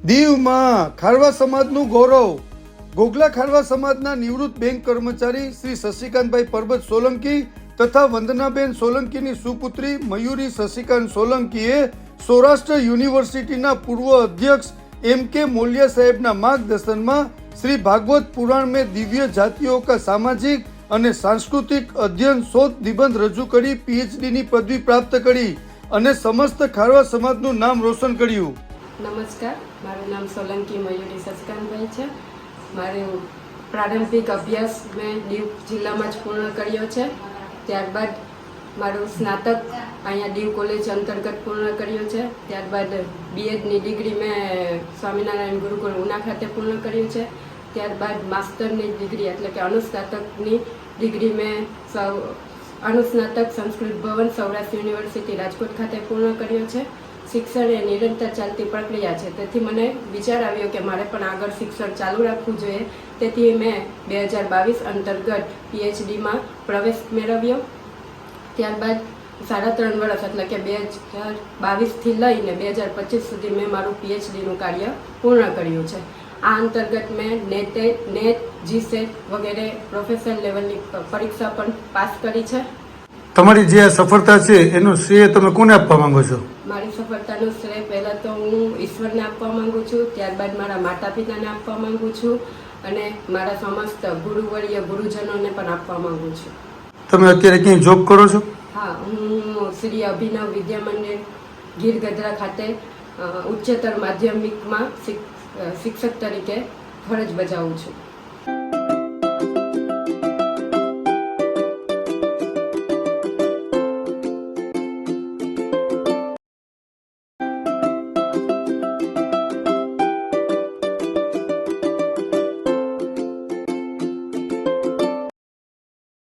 દીવમાં ખારવા સમાજનું ગૌરવ. ઘોઘલા ખારવા સમાજના નિવૃત્ત બેંક કર્મચારી શ્રી શશિકાંતભાઈ પરબત સોલંકી તથા વંદનાબેન સોલંકીની સુપુત્રી મયુરી શશિકાંત સોલંકીએ સૌરાષ્ટ્ર યુનિવર્સિટીના પૂર્વ અધ્યક્ષ M.K. મોલિયા સાહેબના માર્ગદર્શનમાં શ્રી ભાગવત પુરાણ में दिव्य जातियों का सामाजिक અને સાંસ્કૃતિક અધ્યયન શોધ નિબંધ રજૂ કરી PhD ની પદવી પ્રાપ્ત કરી અને સમસ્ત ખારવા સમાજનું નામ રોશન કર્યું. નમસ્કાર, મારું નામ સોલંકી મયુરી શશિકાંતભાઈ છે. મારે પ્રારંભિક અભ્યાસ મેં દીવ જિલ્લામાં જ પૂર્ણ કર્યો છે. ત્યારબાદ મારું સ્નાતક અહીંયા દીવ કોલેજ અંતર્ગત પૂર્ણ કર્યું છે. ત્યારબાદ B.Edની ડિગ્રી મેં સ્વામિનારાયણ ગુરુકુળ ઉના ખાતે પૂર્ણ કર્યું છે. ત્યારબાદ માસ્ટરની ડિગ્રી એટલે કે અનુસ્નાતકની ડિગ્રી મેં અનુસ્નાતક સંસ્કૃત ભવન સૌરાષ્ટ્ર યુનિવર્સિટી રાજકોટ ખાતે પૂર્ણ કર્યો છે. શિક્ષણ એ નિરંતર ચાલતી પ્રક્રિયા છે, તેથી મને વિચાર આવ્યો કે મારે પણ આગળ શિક્ષણ ચાલુ રાખવું જોઈએ. તેથી મેં 2022 અંતર્ગત PhDમાં પ્રવેશ મેળવ્યો. ત્યારબાદ 3.5 વર્ષ એટલે કે 2022થી લઈને 2025 સુધી મેં મારું PhDનું કાર્ય પૂર્ણ કર્યું છે. આ અંતર્ગત મેં નેટ GSET વગેરે પ્રોફેશનલ લેવલની પરીક્ષા પણ પાસ કરી છે. તમારી જે આ સફળતા છે એનું શ્રેય તમે કોને આપવા માંગો છો? મારી સફળતાનું શ્રેય પહેલાં તો હું ઈશ્વરને આપવા માંગુ છું, ત્યારબાદ મારા માતા પિતાને આપવા માંગુ છું અને મારા સમસ્ત ગુરુવર્ય ગુરુજનોને પણ આપવા માંગુ છું. તમે અત્યારે ક્યાંય જોબ કરો છો? હા, હું શ્રી અભિનવ વિદ્યા મંદિર ગીર ગઢડા ખાતે ઉચ્ચતર માધ્યમિકમાં શિક્ષક તરીકે ફરજ બજાવું છું.